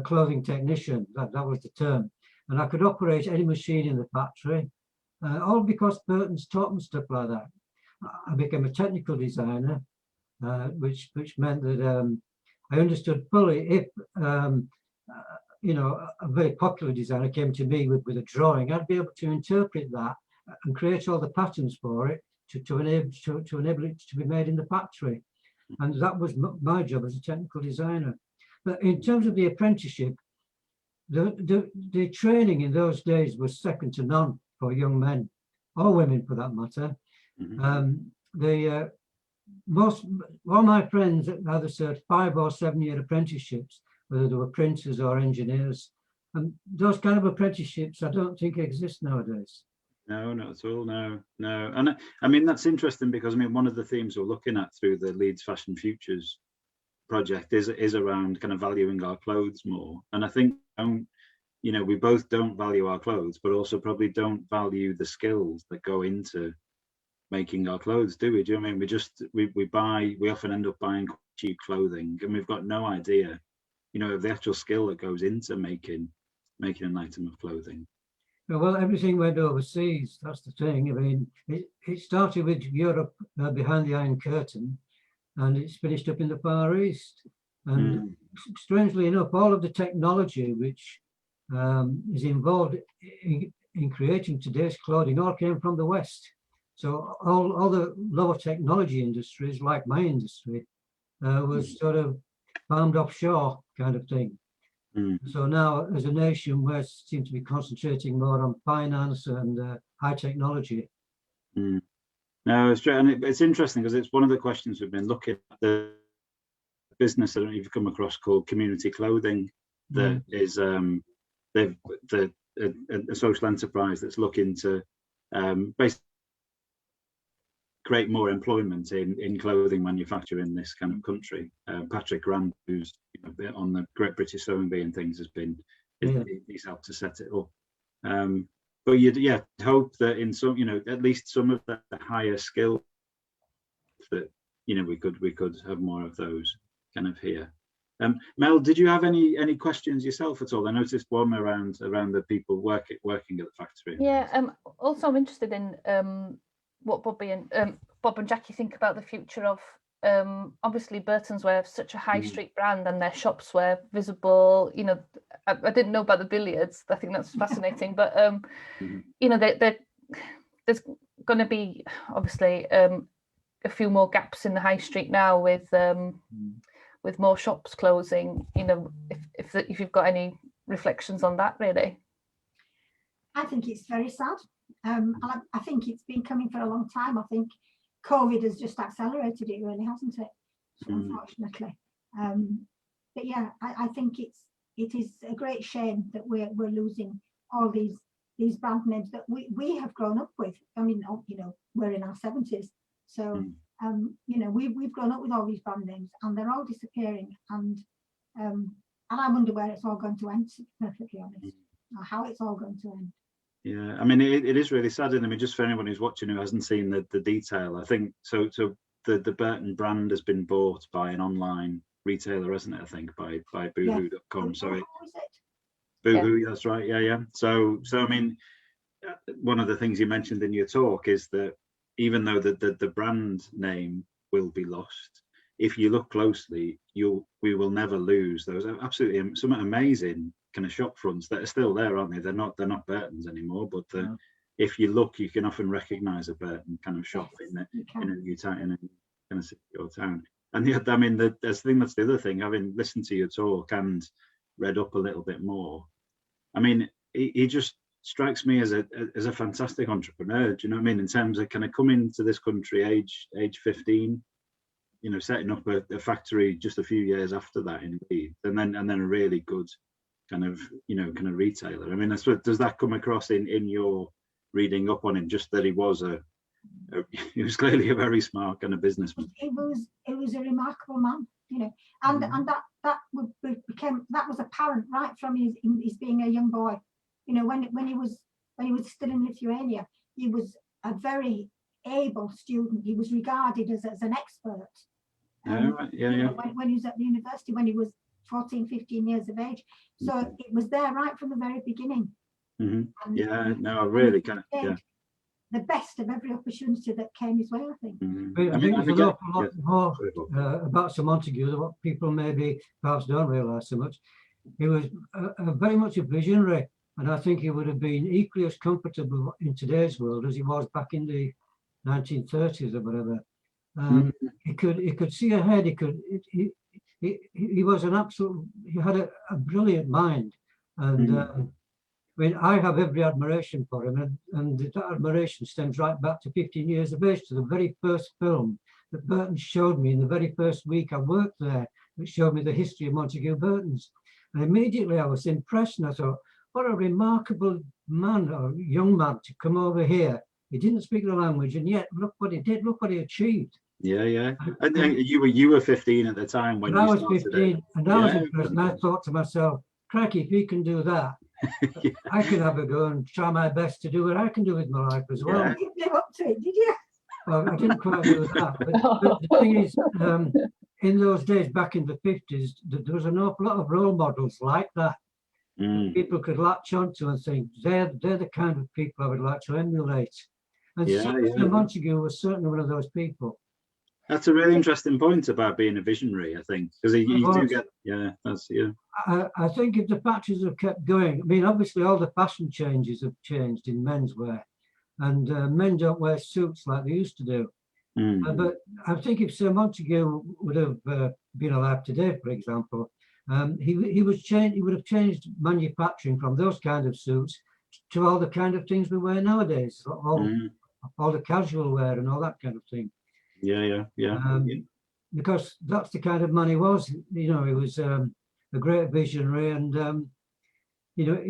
clothing technician. That was the term, and I could operate any machine in the factory, all because Burton's taught me stuff like that. I became a technical designer, which meant that I understood fully if a very popular designer came to me with a drawing, I'd be able to interpret that and create all the patterns for it to enable it to be made in the factory. And that was my job as a technical designer. But in terms of the apprenticeship, the training in those days was second to none for young men or women for that matter. All my friends either served 5 or 7 year apprenticeships, whether they were printers or engineers, and those kind of apprenticeships I don't think exist nowadays. No, not at all. No. And I mean, that's interesting because I mean, one of the themes we're looking at through the Leeds Fashion Futures project is around kind of valuing our clothes more. And I think we both don't value our clothes, but also probably don't value the skills that go into making our clothes, do we? Do you know what I mean? We often end up buying cheap clothing, and we've got no idea, of the actual skill that goes into making an item of clothing. Well, everything went overseas. That's the thing. I mean, it started with Europe behind the Iron Curtain, and it's finished up in the Far East. And strangely enough, all of the technology which is involved in creating today's clothing all came from the West. So all the lower technology industries, like my industry, was sort of farmed offshore kind of thing. So now, as a nation, we seem to be concentrating more on finance and high technology. No, it's true, and it's interesting because it's one of the questions we've been looking at. The business I don't know if you've come across called Community Clothing, that is a social enterprise that's looking to basically create more employment in clothing manufacture in this kind of country. Patrick Rand, who's on the Great British Sewing Bee and things, he's helped to set it up. But you'd hope that in some, at least some of the higher skills that we could have more of those kind of here. Mel, did you have any questions yourself at all? I noticed one around the people working at the factory. Yeah. Also, I'm interested in what Bob and Jackie think about the future of obviously Burton's were such a high street brand and their shops were visible. You know, I didn't know about the billiards. I think that's fascinating. But you know, there's going to be obviously a few more gaps in the high street now with more shops closing. You know, if you've got any reflections on that, really. I think it's very sad. I think it's been coming for a long time. I think COVID has just accelerated it, really, hasn't it? Unfortunately. But yeah, I think it is a great shame that we're losing all these brand names that we have grown up with. I mean, you know, we're in our 70s, so you know, we've grown up with all these brand names, and they're all disappearing. And I wonder where it's all going to end, to be perfectly honest, or how it's all going to end. Yeah, I mean, it is really sad. And I mean, just for anyone who's watching who hasn't seen the detail, I think so the Burton brand has been bought by an online retailer, hasn't it? I think by boohoo.com. Sorry, Boohoo, that's right. Yeah. So I mean, one of the things you mentioned in your talk is that even though the brand name will be lost, if you look closely, we will never lose those absolutely some amazing kind of shop fronts that are still there, aren't they? They're not Burton's anymore, but if you look, you can often recognise a Burton kind of shop in a new town, in a kind of city or town. And I mean, that's the other thing. Having listened to your talk and read up a little bit more, I mean, he just strikes me as a fantastic entrepreneur. Do you know what I mean? In terms of kind of coming to this country age 15, you know, setting up a factory just a few years after that in Leeds, and then a really good kind of retailer. I mean, does that come across in your reading up on him, just that he was he was clearly a very smart kind of businessman? It was a remarkable man, you know, and that was apparent right from his being a young boy. You know, when he was still in Lithuania, he was a very able student. He was regarded as an expert. Right. Yeah. When he was at the university, when he was 14, 15 years of age. So it was there right from the very beginning. Yeah, no, I really kind of, the best of every opportunity that came his way, I think. I think there's an awful lot more about Sir Montague than what people maybe perhaps don't realise so much. He was very much a visionary, and I think he would have been equally as comfortable in today's world as he was back in the 1930s or whatever. He could see ahead. He was an absolute. He had a brilliant mind, and I mean, I have every admiration for him, and that admiration stems right back to 15 years of age, to the very first film that Burton showed me in the very first week I worked there. It showed me the history of Montague Burton's, and immediately I was impressed, and I thought, what a remarkable man or young man to come over here. He didn't speak the language, and yet look what he did. Look what he achieved. Yeah. I think you were 15 at the time when I was 15, and I was impressed. And I thought to myself, "Cracky, if he can do that, I can have a go and try my best to do what I can do with my life as well." You live up to it, did you? Well, I didn't quite do that, but the thing is, in those days back in the 50s, there was an awful lot of role models like that. People could latch onto and think they're the kind of people I would like to emulate. And Sir Montague was certainly one of those people. That's a really interesting point about being a visionary, I think, because you do get, I think if the factories have kept going, I mean, obviously all the fashion changes have changed in menswear, and men don't wear suits like they used to do. But I think if Sir Montague would have been alive today, for example, he would have changed manufacturing from those kind of suits to all the kind of things we wear nowadays, all the casual wear and all that kind of thing. Yeah. Because that's the kind of man he was. You know, he was a great visionary, and you know,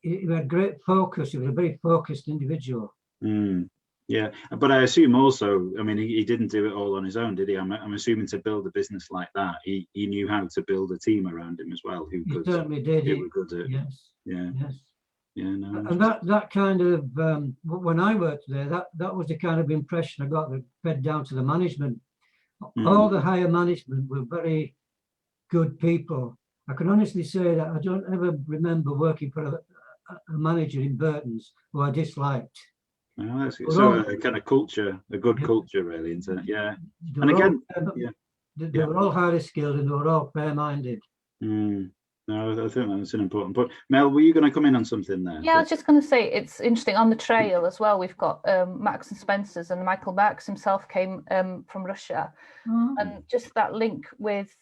he had great focus. He was a very focused individual. Yeah, but I assume also, I mean, he didn't do it all on his own, did he? I'm assuming to build a business like that, he knew how to build a team around him as well. He certainly did. Yes. Yeah, no. And that kind of when I worked there, that was the kind of impression I got that fed down to the management. All the higher management were very good people. I can honestly say that I don't ever remember working for a manager in Burton's who I disliked. Oh, that's so a kind of culture, a good culture, really, isn't it? Yeah. And again, they were all highly skilled and they were all fair-minded. No, I think that's an important point. Mel, were you going to come in on something there? Yeah, I was just going to say it's interesting on the trail as well. We've got Marks and Spencers, and Michael Marks himself came from Russia, and just that link with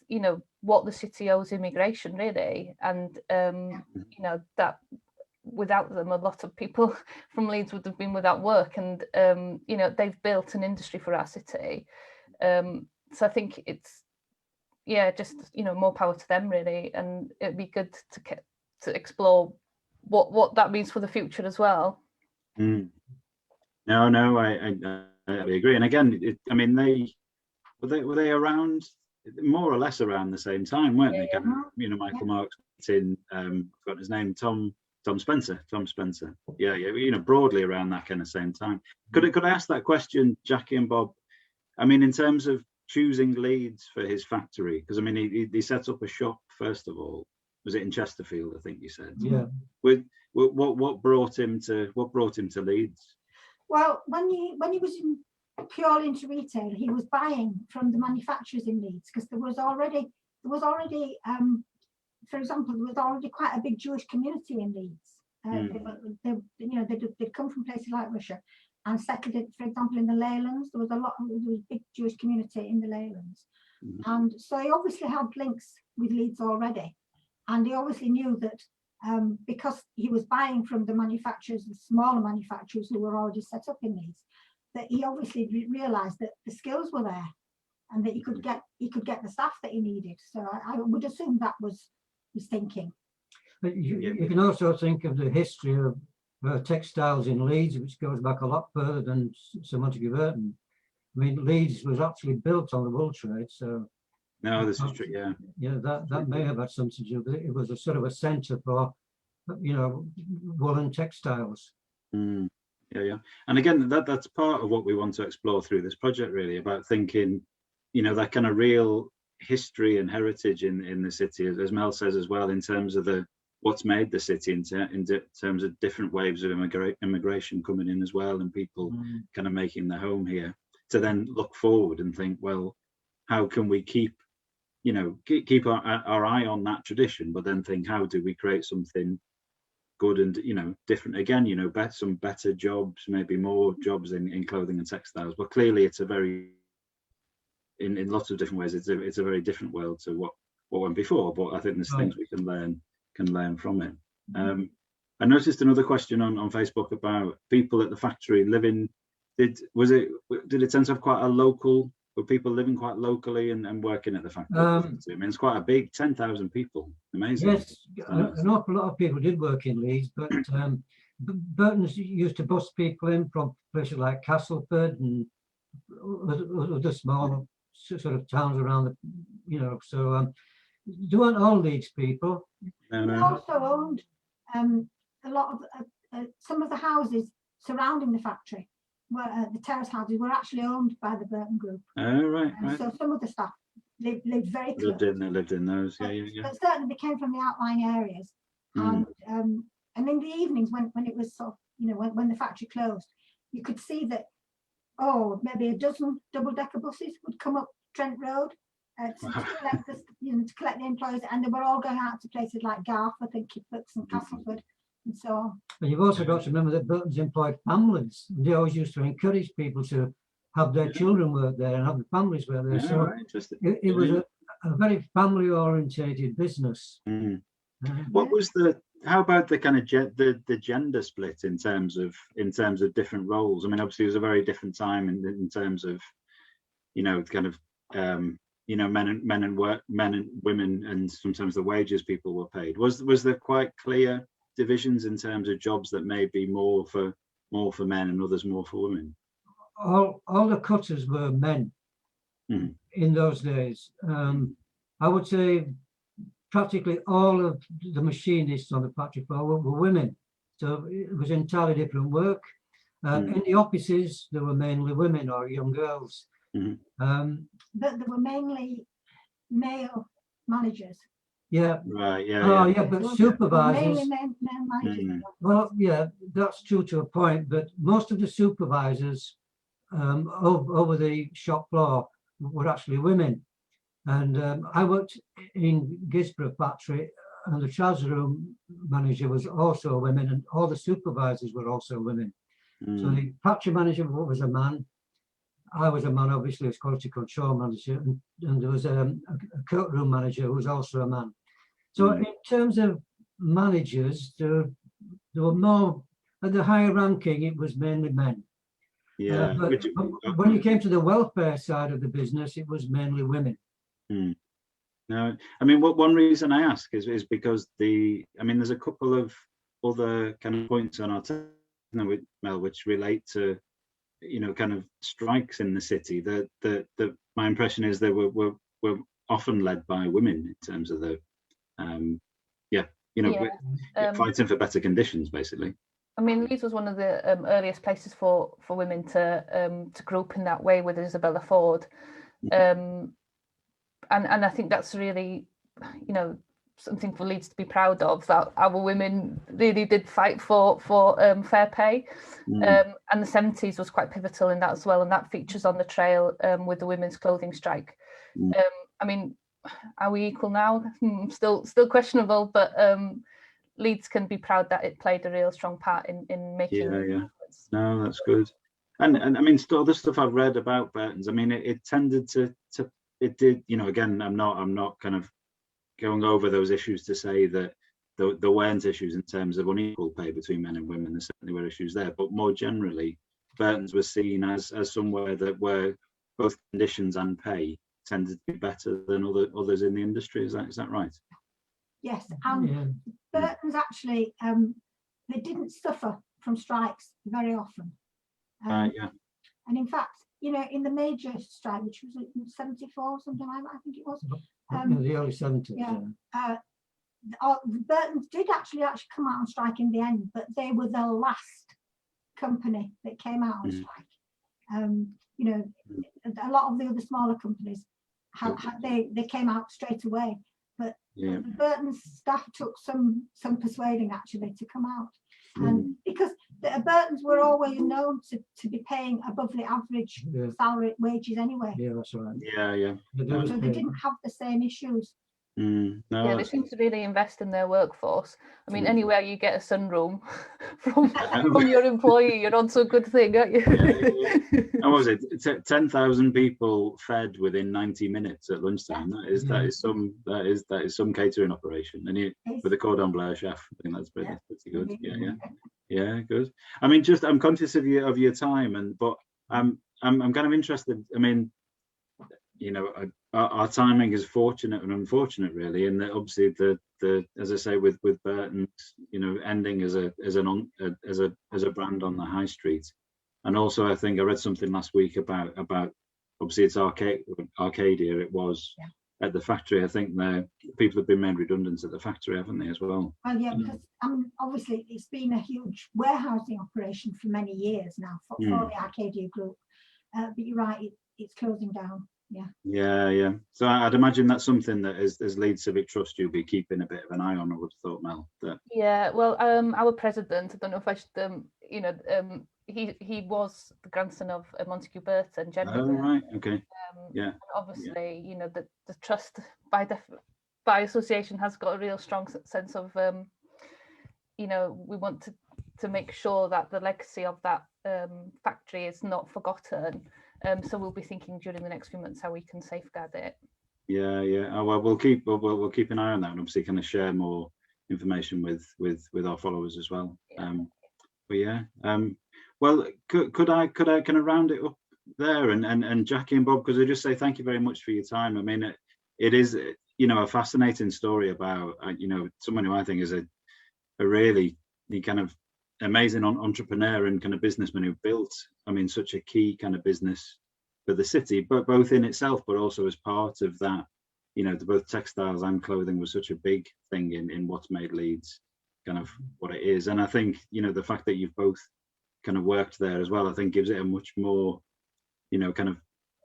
what the city owes immigration really, and that without them, a lot of people from Leeds would have been without work, and they've built an industry for our city. So I think it's just more power to them really, and it'd be good to explore what that means for the future as well. No, I agree. And again, I mean, were they around more or less around the same time, weren't they? Michael Marks in I've got his name, Tom Spencer. Yeah, broadly around that kind of same time. Could I ask that question, Jacki and Bob? I mean, in terms of choosing Leeds for his factory, because I mean, he set up a shop first of all. Was it in Chesterfield? I think you said. Yeah. With what brought him to Leeds? Well, when he was purely into retail, he was buying from the manufacturers in Leeds, because there was already for example, there was already quite a big Jewish community in Leeds. They'd come from places like Russia and settled it, for example, in the Leylands. There was a big Jewish community in the Leylands. And so he obviously had links with Leeds already. And he obviously knew that because he was buying from the manufacturers, the smaller manufacturers who were already set up in Leeds, that he obviously realised that the skills were there and that he could get the staff that he needed. So I would assume that was his thinking. But you can also think of the history of textiles in Leeds, which goes back a lot further than Sir Montague Burton. I mean, Leeds was actually built on the wool trade, so. No, this is true. Yeah. Yeah, that may have had something to do with it. It was a sort of a centre for, woolen textiles. Yeah. And again, that's part of what we want to explore through this project, really, about thinking, that kind of real history and heritage in the city, as Mel says as well, in terms of what's made the city in terms of different waves of immigration coming in as well, and people kind of making their home here, to then look forward and think, well, how can we keep our eye on that tradition, but then think, how do we create something good and different again, some better jobs, maybe more jobs in clothing and textiles. But clearly it's a very, in lots of different ways, it's a very different world to what went before, but I think there's things we can learn from it. I noticed another question on Facebook about people at the factory living. Did it tend to have quite a local? Were people living quite locally and working at the factory? I mean, it's quite a big 10,000 people. Amazing. Yes, an awful lot of people did work in Leeds, but Burton's used to bus people in from places like Castleford and other small sort of towns around so they weren't all Leeds people. No. They also owned a lot of some of the houses surrounding the factory. The terrace houses were actually owned by the Burton Group. Oh, right. So some of the staff lived very close. Lived in those, yeah. But certainly they came from the outlying areas. And in the evenings when it was sort of, when the factory closed, you could see that, maybe a dozen double-decker buses would come up Trent Road to collect the employees, and they were all going out to places like Garth, I think, Kippucks and Castleford. And so on. And you've also got to remember that Burton's employed families. They always used to encourage people to have their children work there and have the families work there. So it was a very family-orientated business. How about the kind of the gender split in terms of different roles? I mean, obviously it was a very different time in terms of, kind of men and women, and sometimes the wages people were paid. Was there quite clear divisions in terms of jobs that may be more for men and others more for women? All the cutters were men in those days. I would say practically all of the machinists on the factory floor were women, so it was entirely different work. In the offices there were mainly women or young girls. But there were mainly male managers Yeah. Right. Yeah. Oh, yeah. yeah, but Mainly supervisors, men managers. Mm. well, yeah, that's true to a point, but most of the supervisors over the shop floor were actually women. And I worked in Gisborough factory, and the trouser room manager was also a woman, and all the supervisors were also women. So Mm. the factory manager was a man. I was a man, obviously, as quality control manager, and there was a coat room manager who was also a man. So in terms of managers, there were more at the higher ranking. It was mainly men. Yeah. But when you came to the welfare side of the business, it was mainly women. Mm. No, I mean, one reason I ask is because there's a couple of other kind of points on our Mel which relate to, kind of strikes in the city. That my impression is they were often led by women in terms of the, fighting for better conditions, basically. I mean, Leeds was one of the earliest places for women to grow up in that way with Isabella Ford. And I think that's really, something for Leeds to be proud of, that our women really did fight for fair pay. And the 70s was quite pivotal in that as well. And that features on the trail with the women's clothing strike. I mean, are we equal now? Still questionable, but Leeds can be proud that it played a real strong part in making. Yeah. No, that's good. And I mean, other stuff I've read about Burton's, I mean, it tended to it did, again, I'm not kind of going over those issues to say that there weren't issues in terms of unequal pay between men and women. There certainly were issues there, but more generally, Burton's was seen as somewhere where both conditions and pay tended to be better than others in the industry. Is that right? Yes, and Burton's actually they didn't suffer from strikes very often. Yeah. And in fact, in the major strike, which was in 74, something like that, I think it was. In the early 70s. Yeah. The Burtons did actually come out on strike in the end, but they were the last company that came out on strike. A lot of the other smaller companies they came out straight away, but the Burton staff took some persuading actually to come out. And because the Burtons were always known to be paying above the average salary wages anyway. Yeah, that's right. Yeah. So they didn't have the same issues. No, they seem to really invest in their workforce. I mean, anywhere you get a sunroom from your employee, you're on to a good thing, aren't you? And what was it? 10,000 people fed within 90 minutes at lunchtime. That is some catering operation, and with a cordon bleu chef. I think that's pretty good. Yeah, good. I mean, I'm conscious of your time, but I'm kind of interested. I mean, our timing is fortunate and unfortunate, really, and that obviously the as I say with Burton's, ending as a brand on the high street, and also I think I read something last week about obviously it's Arcadia. It was at the factory. I think the people have been made redundant at the factory, haven't they, as well? Well, yeah, because obviously it's been a huge warehousing operation for many years now for the Arcadia Group, but you're right, it's closing down. Yeah. So I'd imagine that's something that as Leeds Civic Trust you'll be keeping a bit of an eye on, I would have thought, Mel. Yeah, well, our president, I don't know if I should, he was the grandson of Montague Burton, General. Oh, right, okay. And obviously, the trust by association has got a real strong sense of, we want to make sure that the legacy of that factory is not forgotten. So we'll be thinking during the next few months how we can safeguard it. Yeah. Oh, well, we'll keep an eye on that, and obviously kind of share more information with our followers as well. Well, could I kind of round it up there, and Jacki and Bob, because I just say thank you very much for your time. I mean, it is a fascinating story about someone who I think is a really kind of amazing entrepreneur and kind of businessman who built, such a key kind of business for the city, but both in itself, but also as part of that, both textiles and clothing was such a big thing in what's made Leeds kind of what it is. And I think, the fact that you've both kind of worked there as well, I think gives it a much more, kind of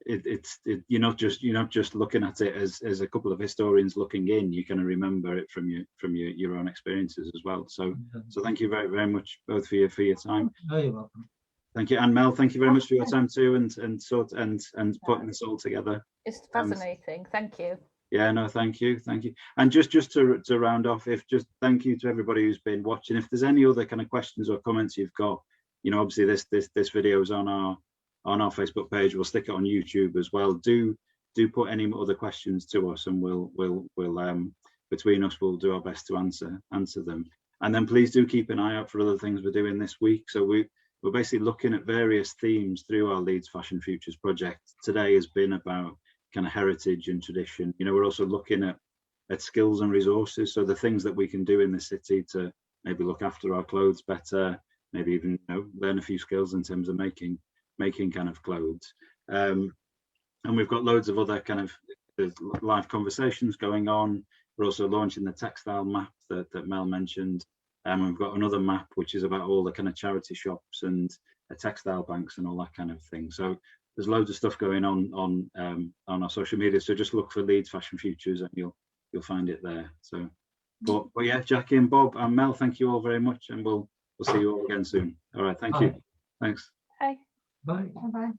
you're not just looking at it as a couple of historians looking in. You kind of remember it from your own experiences as well. So thank you very, very much both for your time. Oh, you're welcome. Thank you, and Mel, thank you very much for your time too, and putting this all together. It's fascinating. Thank you. Yeah, no, thank you. And just to round off, thank you to everybody who's been watching. If there's any other kind of questions or comments you've got, obviously this video is on our Facebook page. We'll stick it on YouTube as well. Do put any other questions to us, and we'll between us we'll do our best to answer them. And then please do keep an eye out for other things we're doing this week. So we're basically looking at various themes through our Leeds Fashion Futures project. Today has been about kind of heritage and tradition. We're also looking at skills and resources, so the things that we can do in the city to maybe look after our clothes better, maybe even learn a few skills in terms of making kind of clothes. And we've got loads of other kind of live conversations going on. We're also launching the textile map that Mel mentioned. And we've got another map which is about all the kind of charity shops and textile banks and all that kind of thing. So there's loads of stuff going on our social media. So just look for Leeds Fashion Futures and you'll find it there. So, but yeah, Jackie and Bob and Mel, thank you all very much, and we'll see you all again soon. All right, thank you. Thanks. Bye. Bye. Bye.